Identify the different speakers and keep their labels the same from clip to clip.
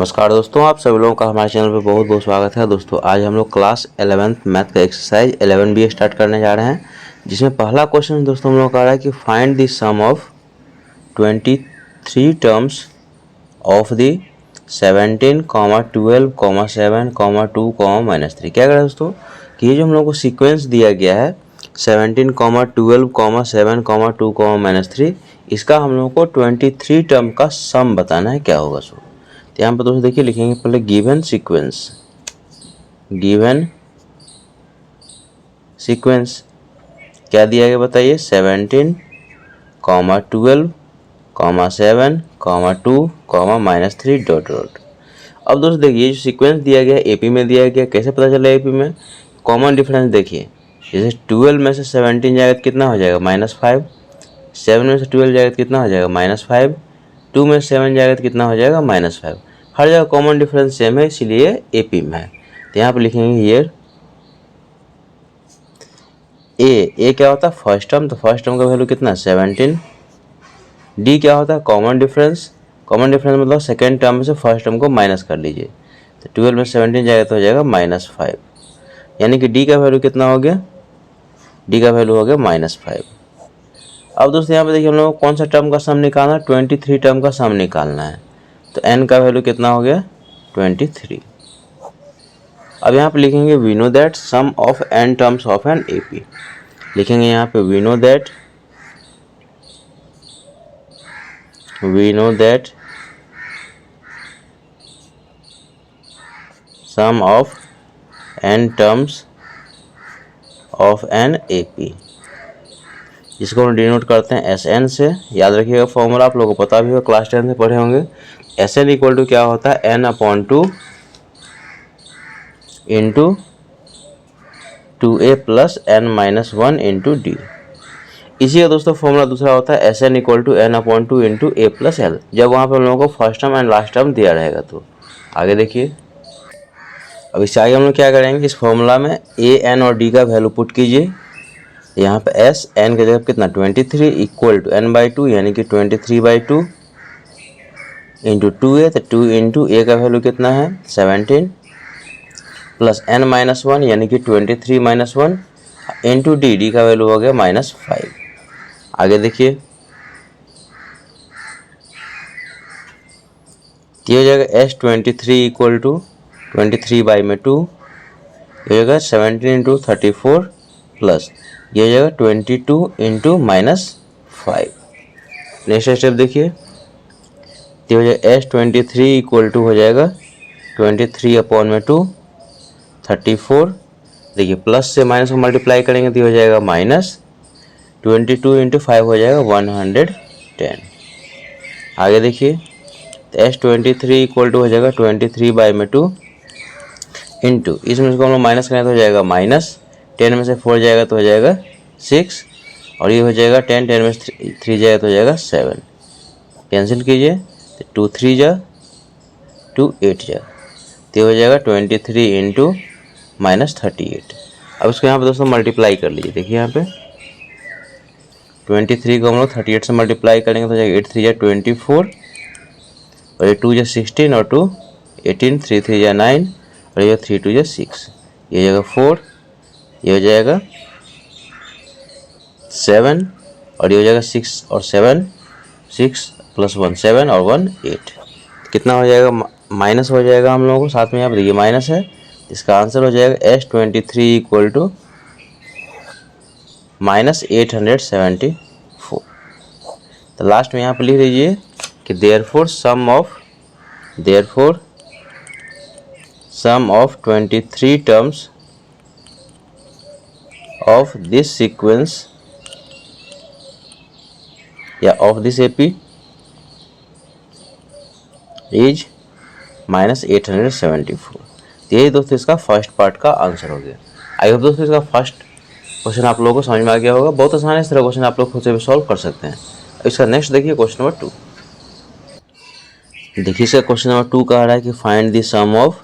Speaker 1: नमस्कार दोस्तों, आप सभी लोगों का हमारे चैनल पे बहुत बहुत स्वागत है। दोस्तों आज हम लोग क्लास 11th मैथ का एक्सरसाइज 11B स्टार्ट करने जा रहे हैं, जिसमें पहला क्वेश्चन दोस्तों हम लोग का रहा है कि find the sum of 23 terms of the 17, 12, 7, 2, -3। क्या करें दोस्तों कि ये जो हम लोग को सीक्वेंस दिया गया है 17, 12, 7, 2, -3, इसका हम लोग को 23 टर्म का सम बताना है क्या होगा। सो तो यहाँ पर दोस्तों देखिए लिखेंगे पहले गिवन सीक्वेंस क्या दिया गया बताइए 17, 12, 7, 2, -3 डॉट डॉट। अब दोस्तों देखिए जो सीक्वेंस दिया गया एपी में दिया गया, कैसे पता चला एपी में कॉमन डिफरेंस देखिए, जैसे 12 में से 17 जाएगा तो कितना हो जाएगा -5, 7 में से 12 जाएगा तो कितना हो जाएगा -5, 2 में से 7 जाएगा तो कितना हो जाएगा -5। हर जगह कॉमन डिफरेंस सेम है, इसीलिए एपी में है। तो यहाँ पे लिखेंगे हियर ए क्या होता है फर्स्ट टर्म, तो फर्स्ट टर्म का वैल्यू कितना 17। डी क्या होता है कॉमन डिफरेंस मतलब सेकेंड टर्म में से फर्स्ट टर्म को माइनस कर लीजिए, तो 12 में 17 जाएगा तो हो जाएगा -5, यानी कि डी का वैल्यू कितना हो गया, डी का वैल्यू हो गया -5। अब दोस्तों यहाँ पे देखिए हम लोग को कौन सा टर्म का सम निकालना है, 23 टर्म का सम निकालना है। तो n का वैल्यू कितना हो गया 23। अब यहाँ पे लिखेंगे we know that sum of n terms of an AP. लिखेंगे यहाँ पे we know that sum of n terms of an AP, जिसको हम डिनोट करते हैं SN से। याद रखिएगा फॉर्मूला आप लोगों को पता भी होगा, क्लास 10 से पढ़े होंगे। SN इक्वल टू क्या होता है n/2 into 2a plus n-1 into D. इसी का दोस्तों फॉर्मूला दूसरा होता है SN equal to n/2 into a plus l, जब वहाँ पर हम लोगों को first term and last term दिया रहेगा। तो आगे देखिए, अब इससे आगे हम लोग क्या करेंगे, इस फॉर्मूला में a, n और d का वैल्यू पुट कीजिए। यहाँ पे s n की जगह कितना 23 इक्वल टू n/2 यानी कि 23/2 इंटू 2a, तो 2 इंटू ए का वैल्यू कितना है 17 प्लस n-1 यानी कि 23 - 1 इंटू डी का वैल्यू हो गया -5। आगे देखिए ये हो जाएगा s23 इक्वल टू 23/2, ये हो जाएगा 17 इंटू 34 प्लस ये हो जाएगा 22 इंटू -5। नेक्स्ट स्टेप देखिए, तो हो जाएगा s23 इक्वल टू हो जाएगा 23/2 34, देखिए प्लस से माइनस को मल्टीप्लाई करेंगे तो हो जाएगा -22 इंटू 5 हो जाएगा 110। आगे देखिए तो s23 इक्वल टू हो जाएगा 23/2 इंटू, इसमें इसको हम लोग माइनस करें तो हो जाएगा -10 में से 4 जाएगा तो हो जाएगा 6, और ये हो जाएगा 10 में से 3 जाएगा तो हो जाएगा 7। कैंसिल कीजिए तो 2 3 जा 2 8 जा, तो हो जाएगा 23 इंटू -38। अब इसको यहाँ पे दोस्तों मल्टीप्लाई कर लीजिए। देखिए यहाँ पे 23 को हम लोग 38 से मल्टीप्लाई करेंगे तो हो जाएगा 8 3 जा 24, और ये 2 जा 16 और 2 18, 3 3 जा 9 और ये 3 2 जा 6, ये हो जाएगा 4, ये हो जाएगा 7 और ये हो जाएगा 6 और 7 6 प्लस 1 7 और 1 8, कितना हो जाएगा माइनस हो जाएगा हम लोगों को, साथ में यहाँ पर देखिए माइनस है, इसका आंसर हो जाएगा s23 इक्वल टू -874। तो लास्ट में यहाँ पर लिख लीजिए कि therefore sum of 23 terms of this sequence या ऑफ दिस एपी इज -874। यही दोस्तों इसका फर्स्ट पार्ट का आंसर हो गया। आई होप दोस्तों इसका फर्स्ट क्वेश्चन आप लोगों को समझ में आ गया होगा। बहुत आसान है, इस तरह क्वेश्चन आप लोग खुद से भी सॉल्व कर सकते हैं। इसका नेक्स्ट देखिए क्वेश्चन नंबर 2। देखिए इसका क्वेश्चन नंबर 2 कह रहा है कि find the sum of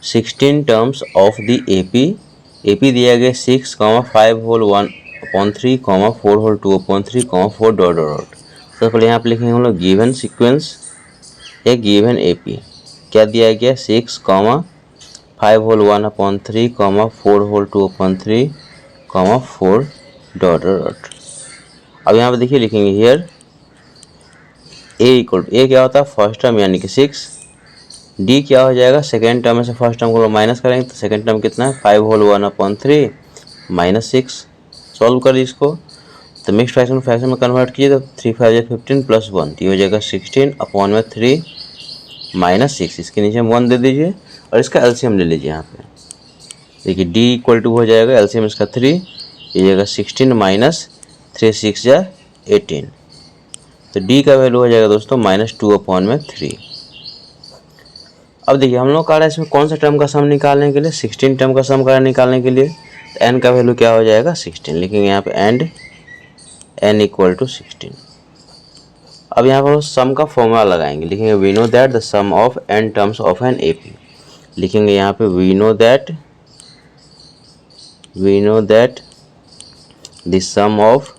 Speaker 1: 16 terms of the AP दिया गया 6, 5 होल 1/3, 4 होल 2/3, 4 डॉट डॉट। तो पहले यहाँ पे लिखेंगे हम लोग गिवन सीक्वेंस, एक गिवन एपी। क्या दिया गया 6, 5 होल 1/3, 4 होल 2/3, 4 डॉट डॉट। अब यहाँ पे देखिए लिखेंगे हियर ए क्या होता है फर्स्ट टर्म यानी कि 6, डी क्या हो जाएगा सेकेंड टर्म में से फर्स्ट टर्म को माइनस करेंगे तो सेकेंड टर्म कितना है 5 होल 1/3 -6। सॉल्व करिए इसको तो मिक्स फ्रैक्शन में कन्वर्ट कीजिए तो 3 5 15 प्लस 1 तो ये हो जाएगा 16/3 -6। इसके नीचे हम 1 दे दीजिए और इसका एलसीएम ले लीजिए। यहाँ पे देखिए डी इक्वल टू हो जाएगा एलसीएम इसका 3, ये जाएगा 16 माइनस 3 6 या 18, तो डी का वैल्यू हो जाएगा दोस्तों -2/3। अब देखिए हम लोग कह रहे हैं इसमें कौन सा टर्म का सम निकालने के लिए 16 टर्म का सम का निकालने के लिए तो एन का वैल्यू क्या हो जाएगा 16 लिखेंगे यहाँ पे एंड एन इक्वल टू 16। अब यहाँ पर सम का फॉर्मूला लगाएंगे, लिखेंगे we know that the sum of n terms of an AP. लिखेंगे यहाँ पे we know that the sum of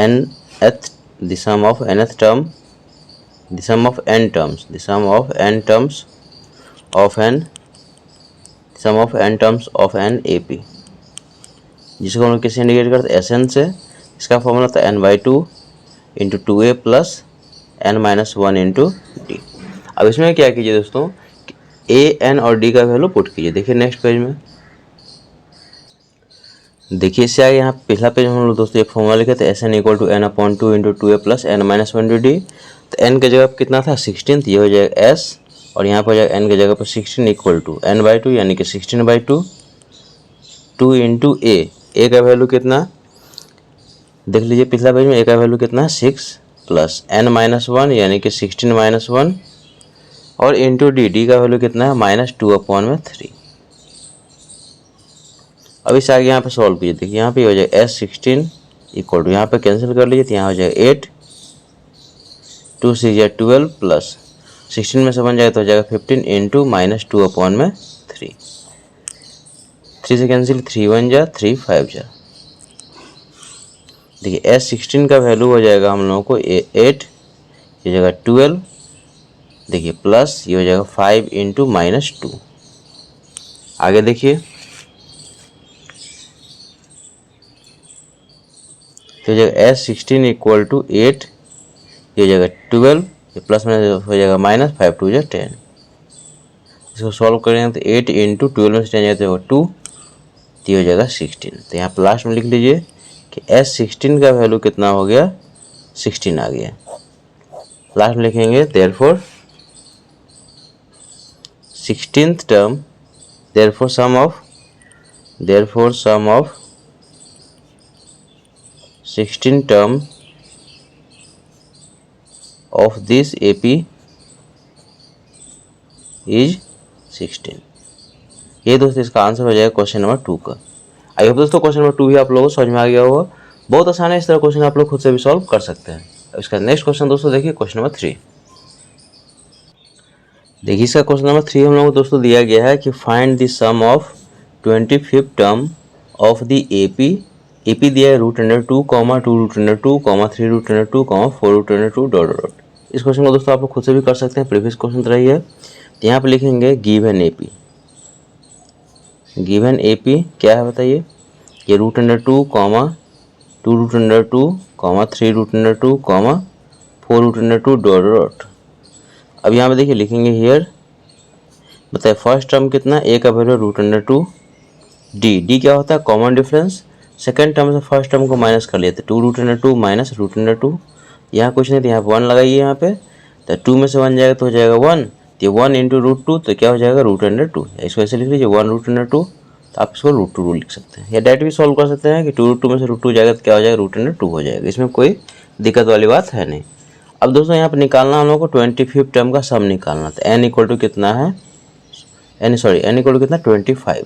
Speaker 1: nth the sum of nth term the sum of n terms the sum of n terms of n sum of n terms of an AP, जिसको हम लोग किससे indicate करते हैं Sn से। इसका formula था n/2 into 2a plus n-1 into D. अब इसमें क्या कीजिए दोस्तों a n और d का वैल्यू पुट कीजिए। देखिए नेक्स्ट पेज में देखिए इससे आगे यहाँ पिछला पेज में हम लोग दोस्तों एक फॉर्मूला लिखे थे Sn equal to n/2 into 2a plus n-1 into d. तो n के जगह पर कितना था 16, ये हो जाएगा s और यहाँ पर हो जाएगा n के जगह पर 16 इक्वल टू n/2 यानी कि 16/2 2 इंटू a का वैल्यू कितना देख लीजिए पिछला पेज में a का वैल्यू कितना है 6 प्लस n-1 यानी कि 16-1 और इंटू डी का वैल्यू कितना है -2/3। अब इस आगे यहाँ पे सॉल्व कीजिए। देखिए यहाँ पे हो जाएगा s16 इक्वल टू यहाँ पे कैंसिल कर लीजिए तो यहाँ हो जाएगा 8 2 6 या 12 प्लस 16 में से बन जाएगा तो हो जाएगा 15 इंटू -2/3। 3 से कैंसिल 3 1 जा 3 5 जा। देखिए s16 का वैल्यू हो जाएगा हम लोगों को 8, ये जगह 12, देखिए प्लस ये हो जाएगा 5 इंटू -2। आगे देखिए तो जगह s16 इक्वल टू 8, ये जगह 12, ये प्लस में हो जाएगा -5 2 10। इसको सॉल्व करेंगे तो 8 इंटू 12 में से 10 जाएगा तो 2, तो ये हो जाएगा 16। तो यहाँ पर लास्ट में लिख लीजिए कि s16 का वैल्यू कितना हो गया 16 आ गया। लास्ट में लिखेंगे therefore 16th term therefore sum of 16 term of this AP is 16। ये दोस्तों इसका आंसर हो जाएगा क्वेश्चन नंबर 2 का। आई होप दोस्तों क्वेश्चन नंबर 2 भी आप लोगों को समझ में आ गया होगा। बहुत आसान है, इस तरह क्वेश्चन आप लोग खुद से भी सॉल्व कर सकते हैं। इसका नेक्स्ट क्वेश्चन दोस्तों देखिए क्वेश्चन नंबर 3। देखिए इसका क्वेश्चन नंबर 3 हम लोग को दोस्तों दिया गया है कि find the sum of 25th term of the AP दिया है √2, 2 √2, 3 √2, 4 √2 डॉट डॉट। इस क्वेश्चन को दोस्तों आप लोग खुद से भी कर सकते हैं, प्रीवियस क्वेश्चन तो रही है। तो यहाँ पे लिखेंगे गिवन AP क्या है बताइए, ये √2, 2 √2, 3 √2, 4 √2 डॉट डॉट। अब यहाँ पे देखिए लिखेंगे हियर बताइए फर्स्ट टर्म कितना a का वैल्यू √2, डी क्या होता है कॉमन डिफरेंस, सेकेंड टर्म से फर्स्ट टर्म को माइनस कर लिए तो 2 √2 माइनस √2। यहाँ कुछ नहीं तो यहाँ 1 लगाइए, यहाँ पे तो 2 में से 1 जाएगा तो हो जाएगा 1, तो 1 इंटू √2 तो क्या हो जाएगा √2। इसको ऐसे लिख लीजिए 1 √2, तो आप इसको √2 लिख सकते हैं या डायरेक्ट भी सॉल्व कर सकते हैं कि 2 √2 में से √2 जाएगा तो क्या हो जाएगा √2 हो जाएगा। इसमें कोई दिक्कत वाली बात है नहीं। अब दोस्तों यहाँ पर निकालना हम लोग को 25th टर्म का सम निकालना था। n इक्वल टू कितना है n इक्वल टू कितना 25,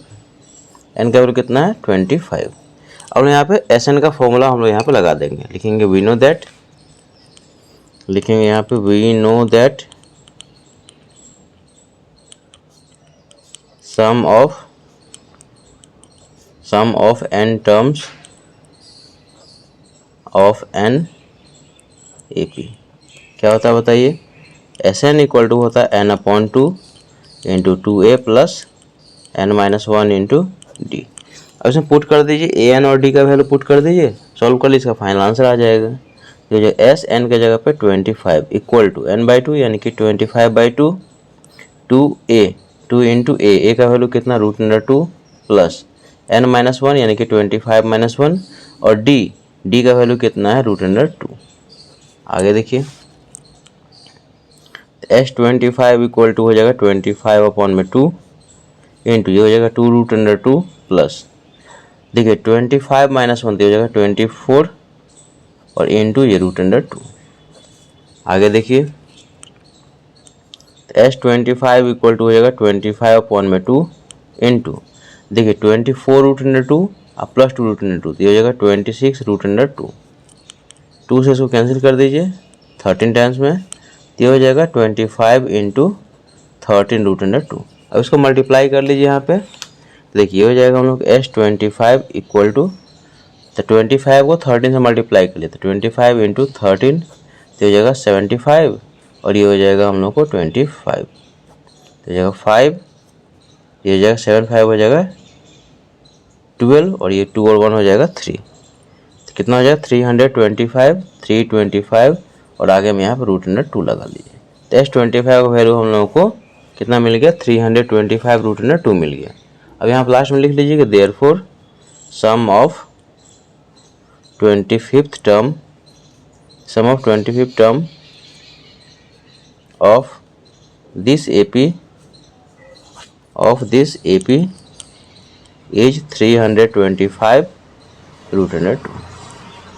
Speaker 1: n का वैल्यू कितना है 25। अब यहाँ पे Sn का फॉर्मूला हम लोग यहाँ पे लगा देंगे, लिखेंगे we know that sum of n terms of an AP क्या होता है बताइए, एस एन इक्वल टू होता है n/2 into 2a plus n-1 into D. अब इसमें पुट कर दीजिए, ए एन और डी का वैल्यू पुट कर दीजिए, सॉल्व कर लीजिए, इसका फाइनल आंसर आ जाएगा। तो जो एस एन के जगह पे 25 इक्वल टू n/2 यानी कि 25/2 2a 2 इंटू ए का वैल्यू कितना √2 प्लस n-1 यानी कि 25 - 1 और डी का वैल्यू कितना है √2। आगे देखिए S25 इक्वल टू हो जाएगा 25/2 इंटू ये हो जाएगा 2√2 प्लस देखिए 25 - 1 तो हो जाएगा 24 और इंटू ये √2। आगे देखिए S25 इक्वल टू हो जाएगा 25/2 इंटू देखिए 24√2 और प्लस 2√2 तो ये हो जाएगा 26√2। 2 से इसको कैंसिल कर दीजिए 13 टाइम्स में, ये हो जाएगा 25 इंटू 13√2। अब इसको मल्टीप्लाई कर लीजिए यहाँ पे, देखिए हो जाएगा हम लोग S25 इक्वल टू, तो 25 को 13 से मल्टीप्लाई कर लिए तो 25 इंटू 13 तो हो जाएगा 75 और ये हो जाएगा हम लोग को 25 तो हो जाएगा 5, ये हो जाएगा 7 5 हो जाएगा 12 और ये 2 और 1 हो जाएगा 3, तो कितना हो जाएगा 325 325 और आगे में यहाँ पर √2 लगा लीजिए। तो S25 का वैल्यू हम लोगों को कितना मिल गया 325 √2 मिल गया। अब यहाँ पर लास्ट में लिख लीजिए कि therefore sum of 25th term of this AP is 325 √2।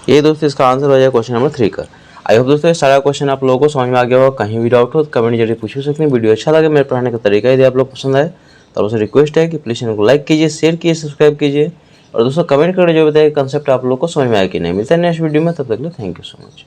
Speaker 1: ये दोस्तों इसका आंसर हो जाएगा क्वेश्चन नंबर 3 का। आई होप दोस्तों ये सारा क्वेश्चन आप लोगों को समझ में आ गया होगा। कहीं भी डाउट हो तो कमेंट जरिए पूछ सकते हैं। वीडियो अच्छा लगे, मेरे पढ़ाने का तरीका यदि आप लोग पसंद आए तो आपसे रिक्वेस्ट है कि प्लीज़ चैनल को लाइक कीजिए, शेयर कीजिए, सब्सक्राइब कीजिए और दोस्तों कमेंट करके जो बताइए कंसेप्ट आप लोग को समझ में आया कि नहीं। मिलता है नेक्स्ट वीडियो में, तब तक के लिए थैंक यू सो मच।